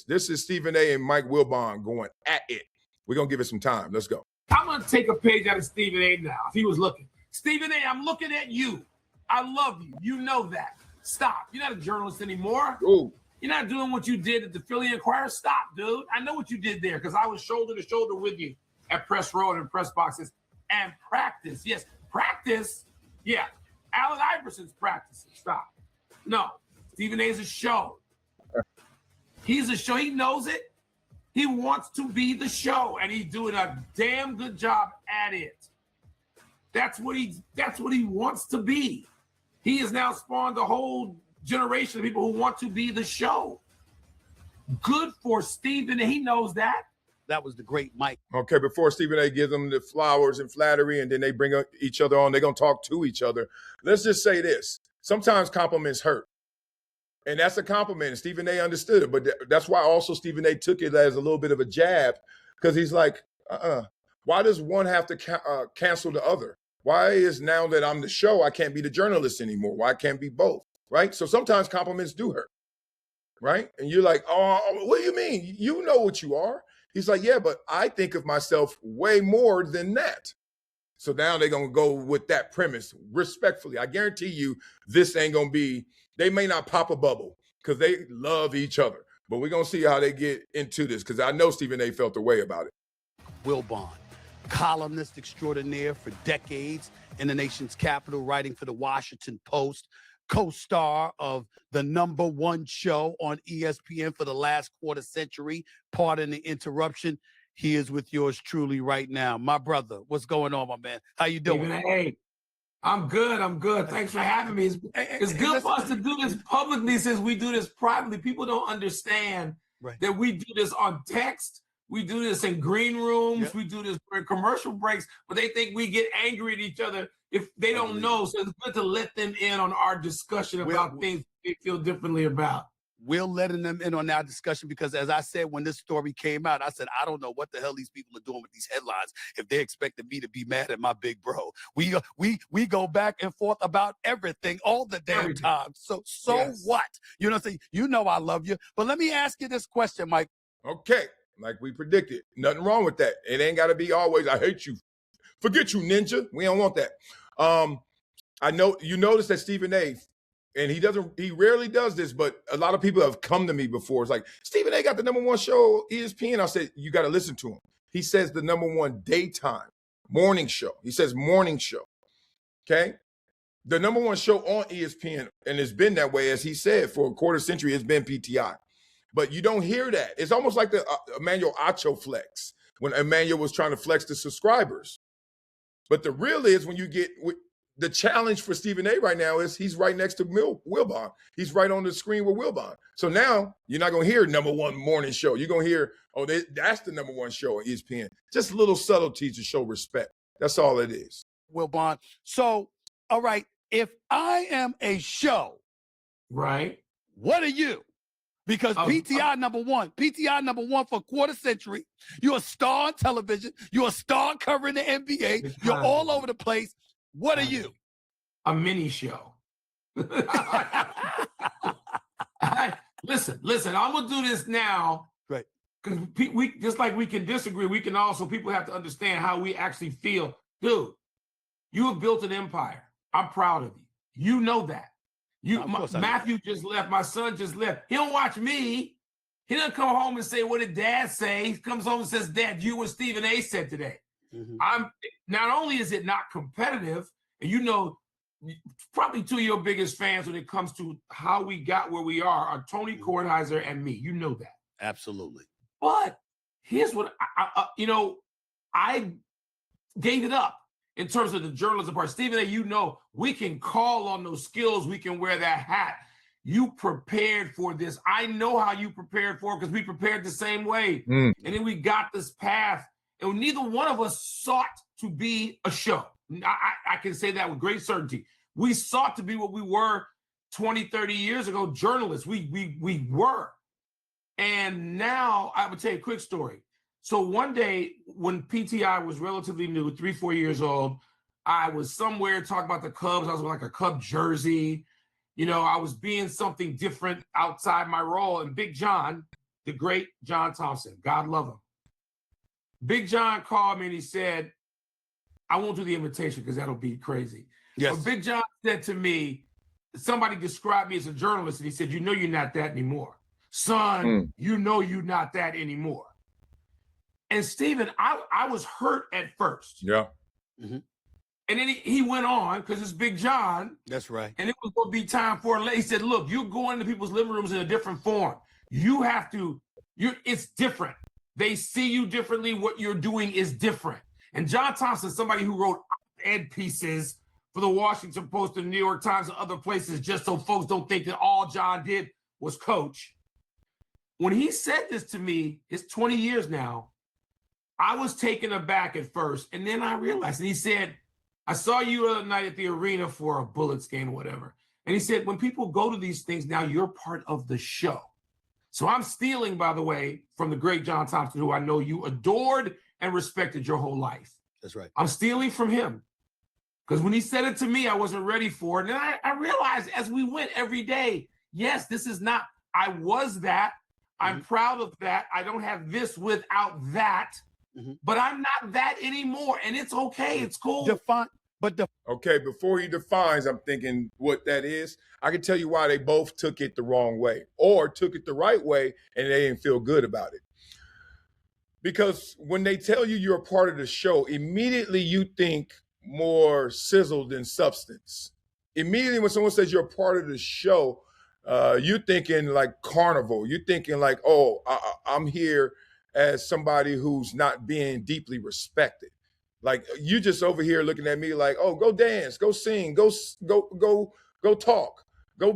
This is Stephen A. and Mike Wilbon going at it. We're going to give it some time. Let's go. I'm going to take a page out of Stephen A. now, if he was looking. Stephen A., I'm looking at you. I love you. You know that. Stop. You're not a journalist anymore. Ooh. You're not doing what you did at the Philly Inquirer. Stop, dude. I know what you did there because I was shoulder to shoulder with you at press row and in press boxes. And practice. Yes, practice. Yeah. Allen Iverson's practicing. Stop. No. Stephen A's a show. He's a show. He knows it. He wants to be the show, and he's doing a damn good job at it. That's what he wants to be. He has now spawned a whole generation of people who want to be the show. Good for Stephen, and he knows that. That was the great Mike. Okay, before Stephen A. gives them the flowers and flattery, and then they bring each other on, they're going to talk to each other. Let's just say this. Sometimes compliments hurt. And that's a compliment. And Stephen A. understood it. But that's why also Stephen A. took it as a little bit of a jab, because he's like, why does one have to cancel the other? Why is now that I'm the show, I can't be the journalist anymore? Why can't be both? Right? So sometimes compliments do hurt. Right? And you're like, oh, what do you mean? You know what you are. He's like, yeah, but I think of myself way more than that. So now they're going to go with that premise respectfully. I guarantee you this ain't going to be, they may not pop a bubble because they love each other. But we're going to see how they get into this because I know Stephen A. felt the way about it. Wilbon, columnist extraordinaire for decades in the nation's capital, writing for the Washington Post, co-star of the #1 show on ESPN for the last quarter century. Pardon the interruption. He is with yours truly right now. My brother, what's going on, my man? How you doing? Hey, I'm good. I'm good. Thanks for having me. It's good for us to do this publicly since we do this privately. People don't understand that we do this on text. We do this in green rooms. Yep. We do this for commercial breaks, but they think we get angry at each other if they don't know. So it's good to let them in on our discussion about things they feel differently about. We're letting them in on our discussion because, as I said, when this story came out, I said, I don't know what the hell these people are doing with these headlines if they expected me to be mad at my big bro. We go back and forth about everything all the damn time. So yes. What? You know what I'm saying? You know I love you. But let me ask you this question, Mike. Okay. Like we predicted. Nothing wrong with that. It ain't got to be always, I hate you. Forget you, ninja. We don't want that. I know you notice that Stephen A., and he rarely does this, but a lot of people have come to me before. It's like, Stephen A. got the #1 show, ESPN. I said, you got to listen to him. He says the #1 daytime, morning show. He says morning show. Okay? The #1 show on ESPN, and it's been that way, as he said, for a quarter century, it's been PTI. But you don't hear that. It's almost like the Emmanuel Acho flex, when Emmanuel was trying to flex the subscribers. But the real is when you get the challenge for Stephen A. right now is he's right next to Wilbon. He's right on the screen with Wilbon. So now you're not going to hear #1 morning show. You're going to hear, that's the #1 show on ESPN. Just little subtleties to show respect. That's all it is. Wilbon. So, all right, if I am a show, right, what are you? Because PTI #1 for a quarter century. You're a star on television. You're a star covering the NBA. You're all over the place. What are you? A mini show. Listen, I'm going to do this now. Right. Because we just like we can disagree, we can also, people have to understand how we actually feel. Dude, you have built an empire. I'm proud of you. You know that. Matthew just left. My son just left. He don't watch me. He doesn't come home and say, what did dad say? He comes home and says, Dad, you and Stephen A. said today. Mm-hmm. Not only is it not competitive, and you know, probably two of your biggest fans when it comes to how we got where we are Tony Kornheiser and me. You know that. Absolutely. But here's what I gave it up in terms of the journalism part. Stephen A., you know, we can call on those skills. We can wear that hat. You prepared for this. I know how you prepared for it because we prepared the same way. And then we got this path. And neither one of us sought to be a show. I can say that with great certainty. We sought to be what we were 20, 30 years ago, journalists. We were. And now I would tell you a quick story. So one day when PTI was relatively new, 3-4 years old, I was somewhere talking about the Cubs. I was wearing like a Cub jersey. You know, I was being something different outside my role. And Big John, the great John Thompson. God love him. Big John called me and he said, I won't do the invitation because that'll be crazy. Yes. But Big John said to me, somebody described me as a journalist, and he said, you know you're not that anymore. Son, you know you're not that anymore. And Stephen, I was hurt at first. Yeah. And then he went on, because it's Big John. That's right. And it was going to be time for it. He said, look, you're going to people's living rooms in a different form. You have to, it's different. They see you differently. What you're doing is different. And John Thompson, somebody who wrote op-ed pieces for the Washington Post and the New York Times and other places, just so folks don't think that all John did was coach. When he said this to me, it's 20 years now, I was taken aback at first. And then I realized, and he said, I saw you the other night at the arena for a Bullets game or whatever. And he said, when people go to these things now, you're part of the show. So I'm stealing, by the way, from the great John Thompson, who I know you adored and respected your whole life. That's right. I'm stealing from him. Because when he said it to me, I wasn't ready for it. And I realized as we went every day, yes, this is not, I was that. I'm proud of that. I don't have this without that. But I'm not that anymore. And it's okay. It's cool. Okay, before he defines, I'm thinking what that is. I can tell you why they both took it the wrong way or took it the right way and they didn't feel good about it. Because when they tell you you're a part of the show, immediately you think more sizzle than substance. Immediately when someone says you're a part of the show, you're thinking like carnival. You're thinking like, oh, I'm here as somebody who's not being deeply respected. Like you just over here looking at me like, oh, go dance, go sing, go talk, go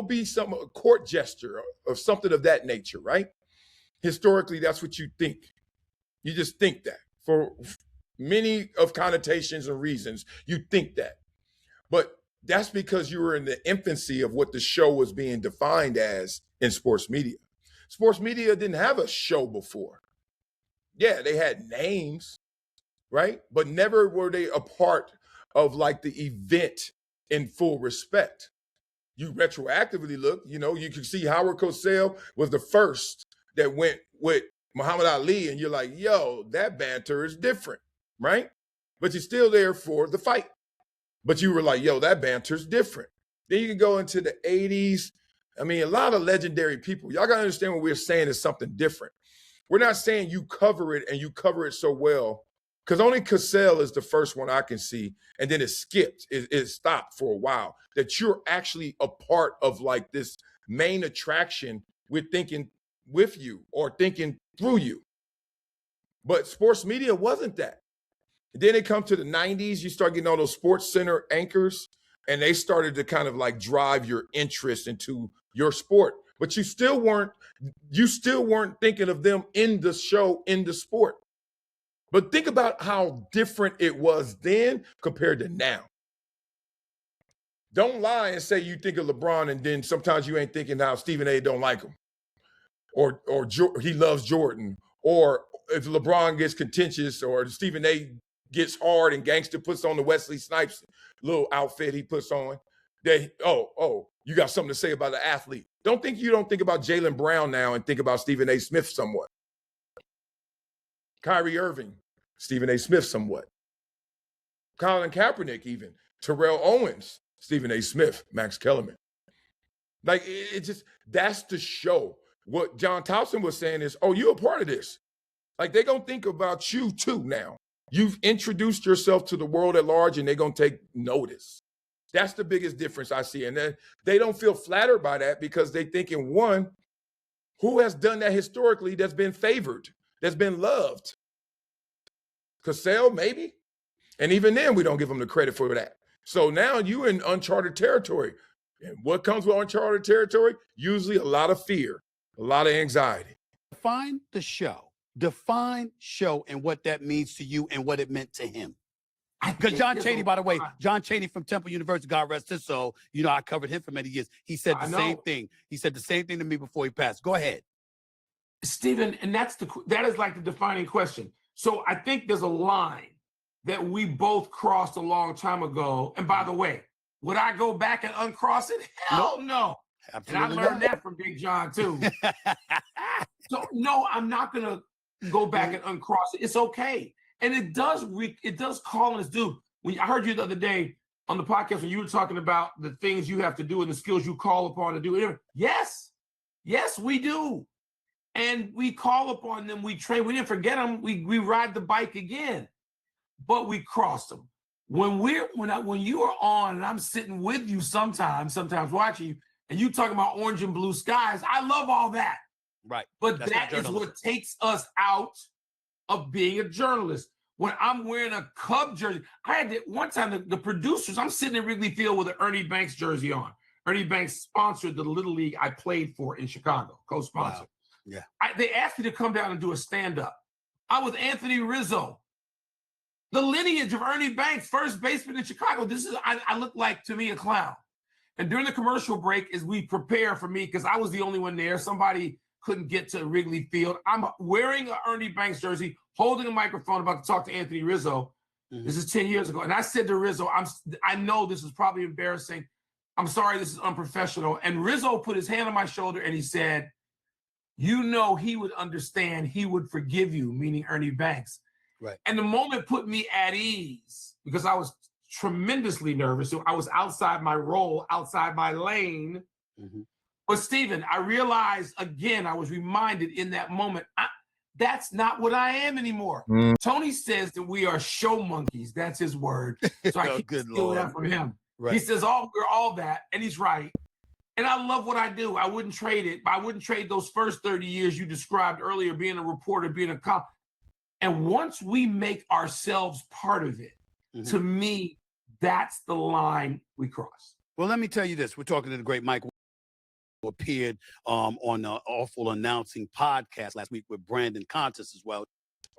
be some court gesture or something of that nature, right? Historically, that's what you think. You just think that for many of connotations and reasons, you think that. But that's because you were in the infancy of what the show was being defined as in sports media. Sports media didn't have a show before. Yeah, they had names, right? But never were they a part of like the event in full respect. You retroactively look, you can see Howard Cosell was the first that went with Muhammad Ali, and you're like, yo, that banter is different, right? But you're still there for the fight. But you were like, yo, that banter's different. Then you can go into the 80s. I mean, a lot of legendary people. Y'all got to understand what we're saying is something different. We're not saying you cover it and you cover it so well, because only Cosell is the first one I can see. And then it skipped. It stopped for a while. That you're actually a part of like this main attraction. We're thinking with you or thinking through you. But sports media wasn't that. And then it comes to the 90s, you start getting all those Sports Center anchors, and they started to kind of like drive your interest into your sport. But you still weren't thinking of them in the show, in the sport. But think about how different it was then compared to now. Don't lie and say you think of LeBron and then sometimes you ain't thinking how Stephen A. don't like him. Or he loves Jordan. Or if LeBron gets contentious or Stephen A. gets hard and gangster puts on the Wesley Snipes little outfit he puts on, that, you got something to say about the athlete. You don't think about Jaylen Brown now and think about Stephen A. Smith somewhat. Kyrie Irving, Stephen A. Smith somewhat. Colin Kaepernick even. Terrell Owens, Stephen A. Smith, Max Kellerman. Like, it just, that's the show. What John Thompson was saying is, you're a part of this. Like, they're going to think about you too now. You've introduced yourself to the world at large and they're going to take notice. That's the biggest difference I see. And they don't feel flattered by that because they thinking, one, who has done that historically that's been favored, that's been loved? Cosell, maybe? And even then, we don't give them the credit for that. So now you're in uncharted territory. And what comes with uncharted territory? Usually a lot of fear, a lot of anxiety. Define the show. Define show and what that means to you and what it meant to him. Because John Chaney, by the way, John Chaney from Temple University, God rest his soul, I covered him for many years. He said the same thing. He said the same thing to me before he passed. Go ahead. Stephen, and that is like the defining question. So I think there's a line that we both crossed a long time ago. And by the way, would I go back and uncross it? Hell no. Absolutely and I learned that from Big John too. So no, I'm not gonna go back and uncross it. It's okay, and it does call on us, dude. When I heard you the other day on the podcast when you were talking about the things you have to do and the skills you call upon to do. Yes, we do, and we call upon them. We train. We didn't forget them. We ride the bike again, but we crossed them. When you are on, and I'm sitting with you sometimes watching you, and you talking about orange and blue skies. I love all that. Right. But that is what takes us out of being a journalist. When I'm wearing a Cub jersey, I had to, one time the producers, I'm sitting in Wrigley Field with an Ernie Banks jersey on. Ernie Banks sponsored the Little League I played for in Chicago, co-sponsored. Wow. Yeah. They asked me to come down and do a stand-up. I was Anthony Rizzo, the lineage of Ernie Banks, first baseman in Chicago. I look like, to me, a clown. And during the commercial break, as we prepare for me, because I was the only one there, somebody couldn't get to Wrigley Field. I'm wearing an Ernie Banks jersey, holding a microphone, about to talk to Anthony Rizzo. Mm-hmm. This is 10 years ago. And I said to Rizzo, I know this is probably embarrassing. I'm sorry, this is unprofessional. And Rizzo put his hand on my shoulder and he said, you know, he would understand, he would forgive you, meaning Ernie Banks. Right. And the moment put me at ease because I was tremendously nervous. So I was outside my role, outside my lane. Mm-hmm. But Stephen, I realized again, I was reminded in that moment, that's not what I am anymore. Tony says that we are show monkeys. That's his word. So I can't steal that from him. Right. He says, we're all that. And he's right. And I love what I do. I wouldn't trade it. I wouldn't trade those first 30 years you described earlier, being a reporter, being a cop. And once we make ourselves part of it, mm-hmm. to me, that's the line we cross. Well, let me tell you this. We're talking to the great Mike, who appeared on the Awful Announcing podcast last week with Brandon Contis as well.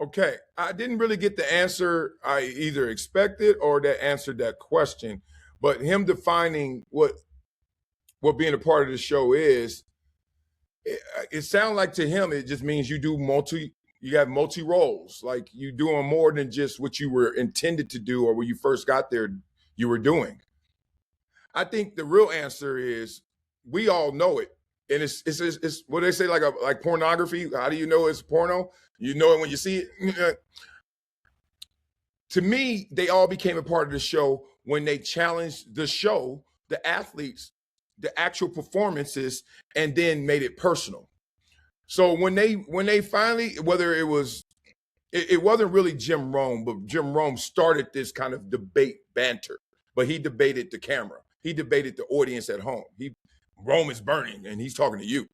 Okay. I didn't really get the answer I either expected or that answered that question. But him defining what being a part of the show is, it sounds like to him, it just means you have multi roles. Like you doing more than just what you were intended to do or when you first got there, you were doing. I think the real answer is we all know it. And it's what they say, like pornography. How do you know it's porno? You know it when you see it. To me, they all became a part of the show when they challenged the show, the athletes, the actual performances, and then made it personal. So when they finally, whether it wasn't really Jim Rome, but Jim Rome started this kind of debate banter, but he debated the camera. He debated the audience at home. Rome is burning and he's talking to you.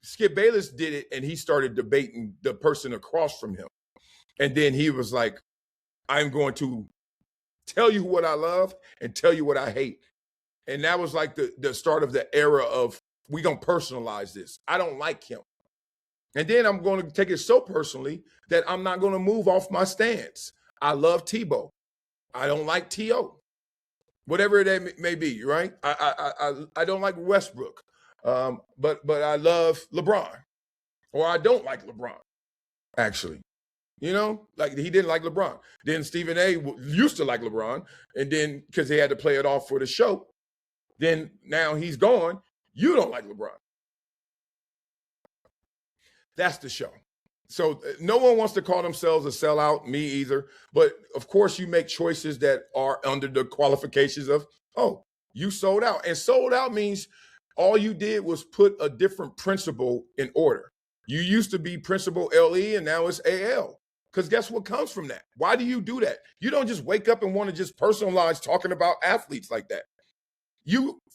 Skip Bayless did it and he started debating the person across from him. And then he was like, I'm going to tell you what I love and tell you what I hate. And that was like the start of the era of, we gonna personalize this. I don't like him. And then I'm going to take it so personally that I'm not going to move off my stance. I love Tebow. I don't like T.O. Whatever that may be, right? I don't like Westbrook, but I love LeBron. Or I don't like LeBron, actually. You know, like he didn't like LeBron. Then Stephen A. used to like LeBron, and then because he had to play it off for the show, then now he's gone. You don't like LeBron. That's the show. So no one wants to call themselves a sellout, me either. But of course, you make choices that are under the qualifications of, you sold out. And sold out means all you did was put a different principle in order. You used to be principal LE and now it's AL. Because guess what comes from that? Why do you do that? You don't just wake up and want to just personalize talking about athletes like that.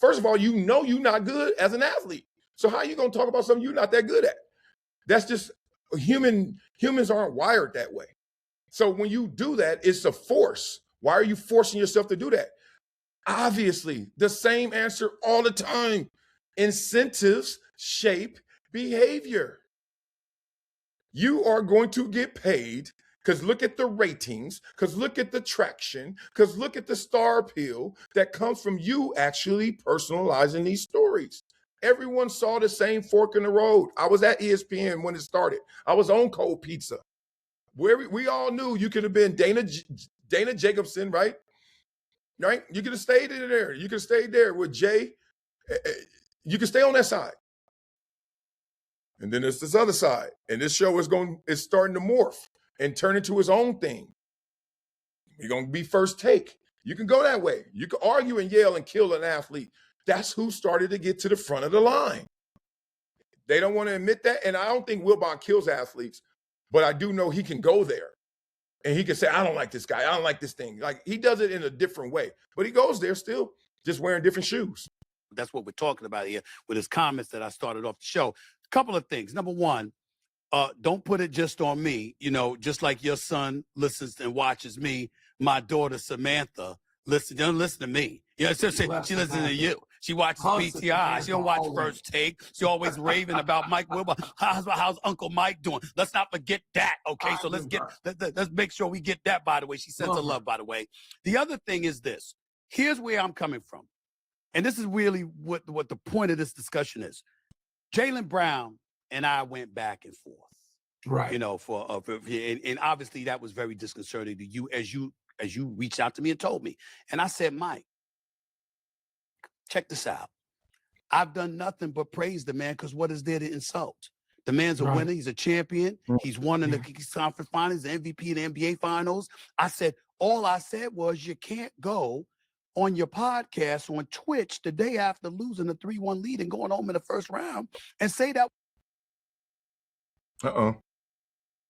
First of all, you know you're not good as an athlete. So how are you going to talk about something you're not that good at? That's just humans aren't wired that way. So when you do that, it's a force. Why are you forcing yourself to do that? Obviously, the same answer all the time. Incentives shape behavior. You are going to get paid because look at the ratings, because look at the traction, because look at the star appeal that comes from you actually personalizing these stories. Everyone saw the same fork in the road. I was at ESPN when it started. I was on Cold Pizza. We all knew you could have been Dana Jacobson, right? Right? You could have stayed in there. You could have stayed there with Jay. You could stay on that side. And then there's this other side. And this show is starting to morph and turn into his own thing. You're going to be first take. You can go that way. You can argue and yell and kill an athlete. That's who started to get to the front of the line. They don't want to admit that. And I don't think Wilbon kills athletes, but I do know he can go there. And he can say, I don't like this guy. I don't like this thing. Like, he does it in a different way. But he goes there still, just wearing different shoes. That's what we're talking about here with his comments that I started off the show. A couple of things. Number one, don't put it just on me. You know, just like your son listens and watches me, my daughter Samantha don't listen to me. You know, she listens to you. She watches BTI. She don't watch First Take. She always raving about Mike Wilbon. How's Uncle Mike doing? Let's not forget that. Okay, so let's make sure we get that. By the way, she sends her love. By the way, the other thing is this. Here's where I'm coming from, and this is really what the point of this discussion is. Jaylen Brown and I went back and forth. Right. You know, and obviously that was very disconcerting to you as you reached out to me and told me. And I said, Mike, check this out. I've done nothing but praise the man because what is there to insult? The man's a winner. He's a champion. He's won in the conference finals, the MVP in the NBA finals. All I said was you can't go on your podcast on Twitch the day after losing a 3-1 lead and going home in the first round and say that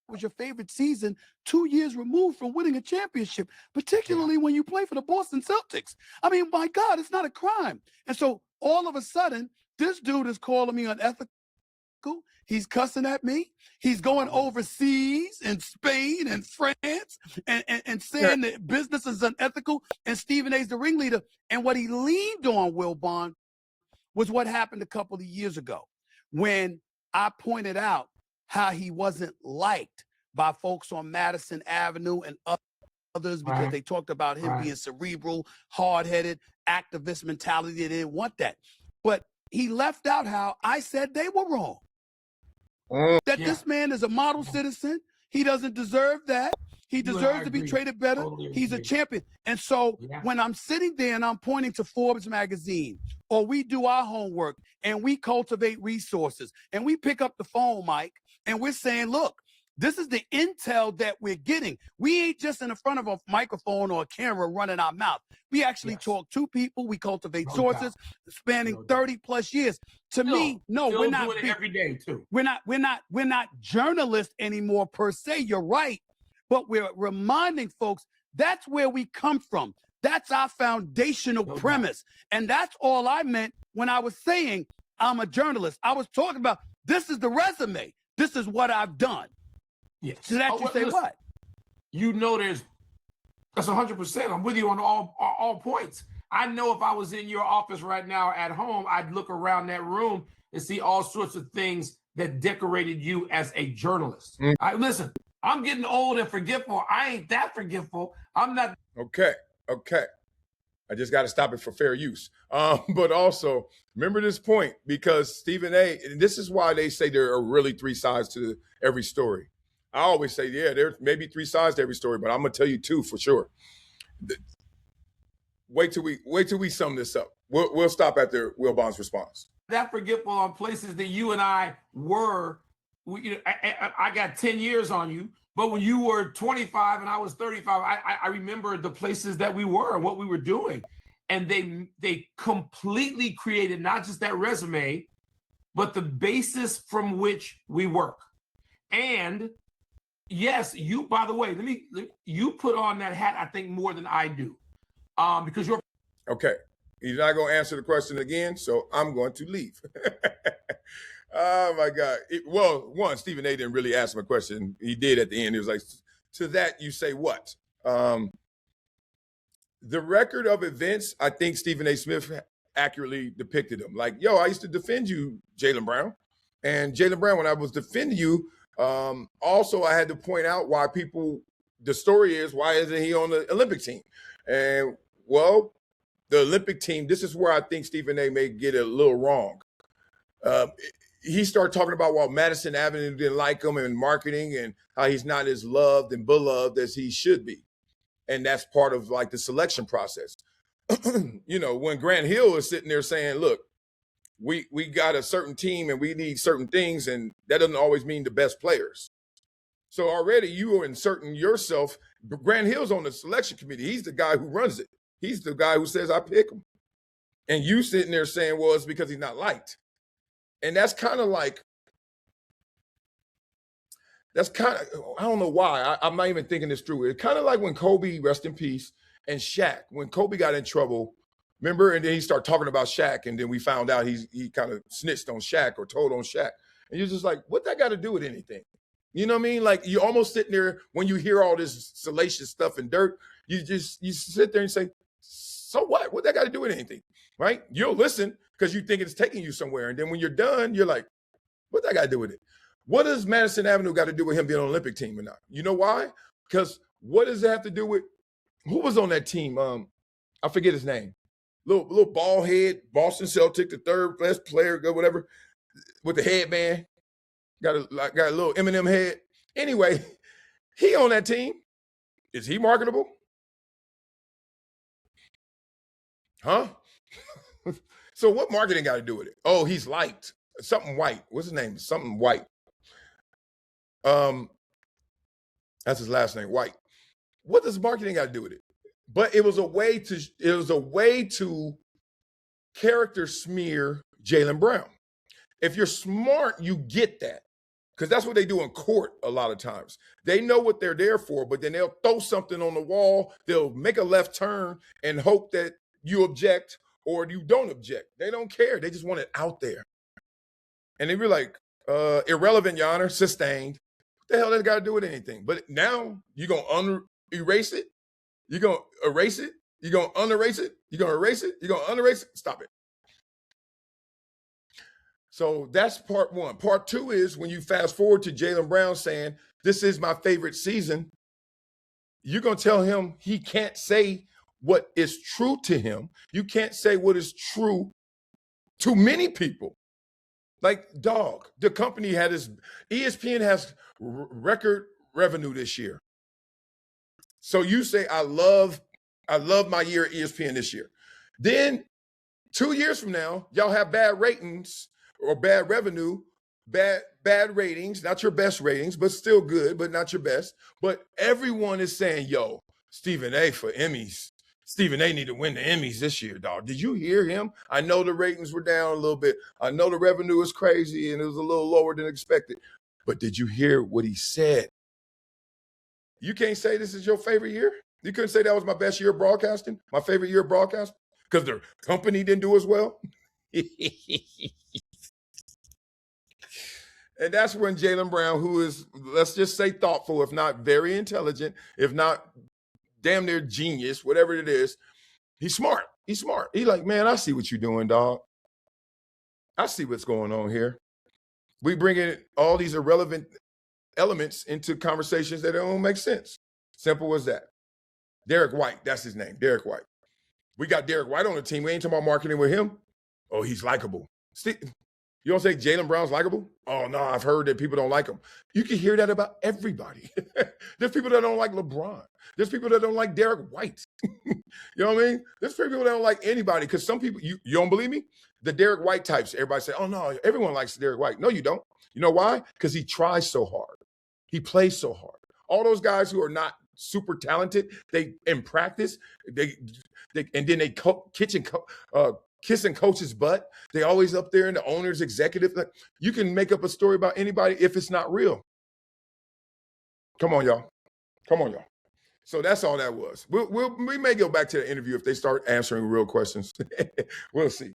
was your favorite season 2 years removed from winning a championship, particularly when you play for the Boston Celtics. I mean, my God, it's not a crime. And so all of a sudden, this dude is calling me unethical. He's cussing at me. He's going overseas in Spain and France and saying that business is unethical and Stephen A's the ringleader. And what he leaned on, Wilbon, was what happened a couple of years ago when I pointed out how he wasn't liked by folks on Madison Avenue and others because they talked about him being cerebral, hard-headed, activist mentality. They didn't want that. But he left out how I said they were wrong. That this man is a model citizen. He doesn't deserve that. He deserves to be treated better. Totally He's a champion. And so when I'm sitting there and I'm pointing to Forbes magazine, or we do our homework and we cultivate resources and we pick up the phone, Mike, and we're saying, look, this is the intel that we're getting. We ain't just in the front of a microphone or a camera running our mouth. We actually talk to people. We cultivate sources spanning 30 plus years. To me, we're not doing it every day too. We're not journalists anymore per se. You're right. But we're reminding folks that's where we come from. That's our foundational premise. And that's all I meant when I was saying I'm a journalist. I was talking about this is the resume. This is what I've done. Yes. So that you say what? You know that's 100%. I'm with you on all points. I know if I was in your office right now at home, I'd look around that room and see all sorts of things that decorated you as a journalist. Listen, I'm getting old and forgetful. I ain't that forgetful. I'm not. Okay. I just got to stop it for fair use. But also, remember this point, because Stephen A., and this is why they say there are really 3 sides to every story. I always say, there's maybe 3 sides to every story, but I'm going to tell you 2 for sure. Wait till we sum this up. We'll stop after Wilbon's response. That forgetful on places that you and I were. I got 10 years on you, but when you were 25 and I was 35, I remember the places that we were and what we were doing. And they completely created not just that resume, but the basis from which we work. And yes, you, by the way, you put on that hat, I think, more than I do. Because you're okay. He's not going to answer the question again, so I'm going to leave. Oh my God. One, Stephen A. didn't really ask him a question. He did at the end. He was like, to that you say what? The record of events, I think Stephen A. Smith accurately depicted them. Like, I used to defend you, Jaylen Brown. And Jaylen Brown, when I was defending you, also I had to point out why the story is, why isn't he on the Olympic team? And the Olympic team, this is where I think Stephen A. may get it a little wrong. He started talking about why Madison Avenue didn't like him and marketing and how he's not as loved and beloved as he should be. And that's part of like the selection process. When Grant Hill is sitting there saying, look, we got a certain team and we need certain things, and that doesn't always mean the best players. So already you are inserting yourself. Grant Hill's on the selection committee. He's the guy who runs it. He's the guy who says, I pick him. And you sitting there saying, well, it's because he's not liked. And that's kind of like, I don't know why. I'm not even thinking this through. It's kind of like when Kobe, rest in peace, and Shaq, when Kobe got in trouble, remember? And then he started talking about Shaq, and then we found out he kind of snitched on Shaq or told on Shaq. And you're just like, what that got to do with anything? You know what I mean? Like, you're almost sitting there when you hear all this salacious stuff and dirt, you sit there and say, so what? What that got to do with anything? Right? You'll listen because you think it's taking you somewhere. And then when you're done, you're like, what that got to do with it? What does Madison Avenue got to do with him being on the Olympic team or not? You know why? Because what does it have to do with who was on that team? I forget his name. Little bald head, Boston Celtic, the third best player, whatever, with the headband. Got a little Eminem head. Anyway, he on that team. Is he marketable? Huh? So what marketing got to do with it? Oh, he's liked. Something white. What's his name? Something white. That's his last name, White. What does marketing got to do with it? But it was a way to character smear Jaylen Brown. If you're smart, you get that. Because that's what they do in court a lot of times. They know what they're there for, but then they'll throw something on the wall. They'll make a left turn and hope that you object or you don't object. They don't care. They just want it out there. And they be like, irrelevant, Your Honor, sustained. What the hell that got to do with anything? But now you're going to erase it. You're going to erase it. You're going to unerase it. You're going to erase it. You're going to unerase it. Stop it. So that's part one. Part two is when you fast forward to Jaylen Brown saying, this is my favorite season, you're going to tell him he can't say what is true to him. You can't say what is true to many people. Like, dog, the company had ESPN has record revenue this year. So you say, I love my year at ESPN this year. Then 2 years from now, y'all have bad ratings or bad revenue, bad ratings, not your best ratings, but still good, but not your best. But everyone is saying, yo, Stephen A for Emmys. Stephen A need to win the Emmys this year, dog. Did you hear him? I know the ratings were down a little bit. I know the revenue is crazy and it was a little lower than expected. But did you hear what he said? You can't say this is your favorite year? You couldn't say that was my best year of broadcasting, my favorite year of broadcasting, because the company didn't do as well? And that's when Jaylen Brown, who is, let's just say thoughtful, if not very intelligent, if not damn near genius, whatever it is, he's smart. He's smart. He's like, man, I see what you're doing, dog. I see what's going on here. We bring in all these irrelevant elements into conversations that don't make sense. Simple as that. Derek White, that's his name, Derek White. We got Derek White on the team. We ain't talking about marketing with him. Oh, he's likable. You don't say Jaylen Brown's likable? Oh, no, I've heard that people don't like him. You can hear that about everybody. There's people that don't like LeBron. There's people that don't like Derek White. You know what I mean? There's people that don't like anybody because some people, you don't believe me? The Derek White types, everybody say, oh, no, everyone likes Derek White. No, you don't. You know why? Because he tries so hard. He plays so hard. All those guys who are not super talented, they in practice, and then they kissing coach's butt. They always up there in the owner's executive. You can make up a story about anybody if it's not real. Come on, y'all. So that's all that was. We may go back to the interview if they start answering real questions. We'll see.